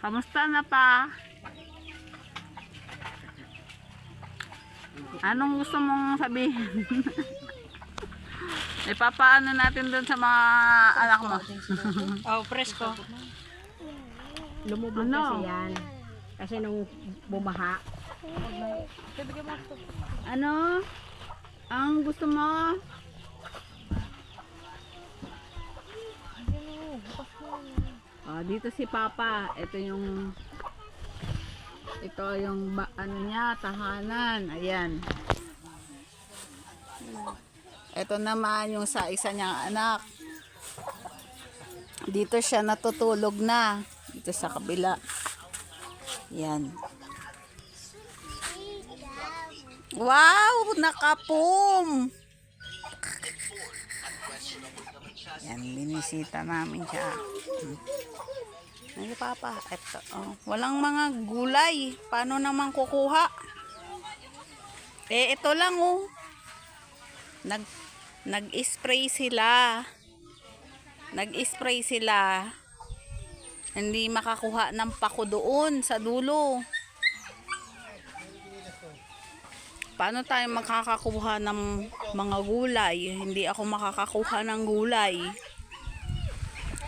Kamusta na pa? Anong gusto mong sabihin? Ipapaano natin doon sa mga anak mo? Oh, presko. Lumubog Ano? kasi yan. Kasi nung bumaha. Ano? Ang gusto mo? Dito si Papa. Ito yung ano niya, tahanan. Ayan. Ito naman yung sa isa niyang anak. Dito siya natutulog na. Dito sa kabila. Yan. Wow! Nakapum! Yan, binisita namin siya. Ay, Papa. Ito, oh. Walang mga gulay. Paano naman kukuha? Ito lang, oh. Nag-spray sila. Nag-spray sila. Hindi makakuha ng pako doon sa dulo. Paano tayo makakakuha ng mga gulay? Hindi ako makakakuha ng gulay.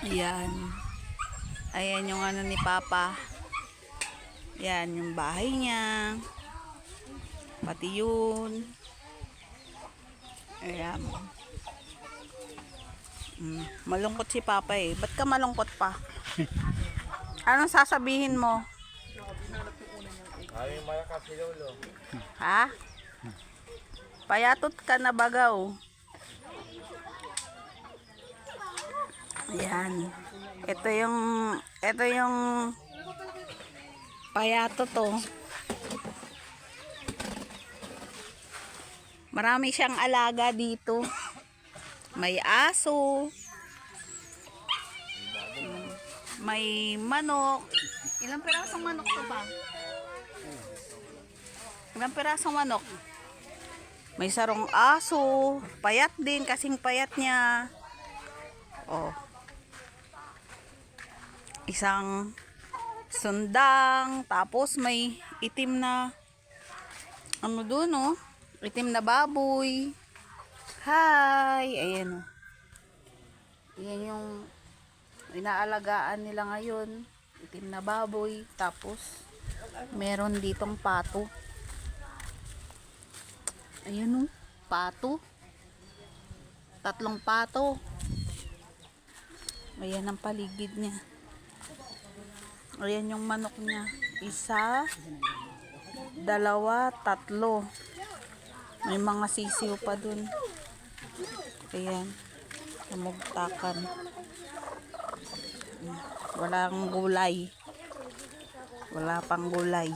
Ayan. Ayan yung ano ni Papa. Ayan yung bahay niya. Pati yun. Ayan. Malungkot si Papa eh. Ba't ka malungkot pa? Anong sasabihin mo? Ay, malakas si Lolo. Ha? Payatot ka na bagaw. Ayan. Ito yung payatot to. Marami siyang alaga dito. May aso. May manok. Ilang pirasong manok to ba? Ilang pirasong manok? May sarong aso. Payat din, kasing payat niya. Oh. Isang sundang. Tapos may itim na ano doon, oh. Itim na baboy. Hi! Ayan, oh. Ayan yung inaalagaan nila ngayon. Itim na baboy. Tapos meron ditong pato. Ayan, oh. Pato. 3 pato. Ayan ang paligid niya. Ayan yung manok niya. 1, 2, 3. May mga sisiw pa dun. Ayan. Kamugtakan. Walang gulay. Wala pang gulay.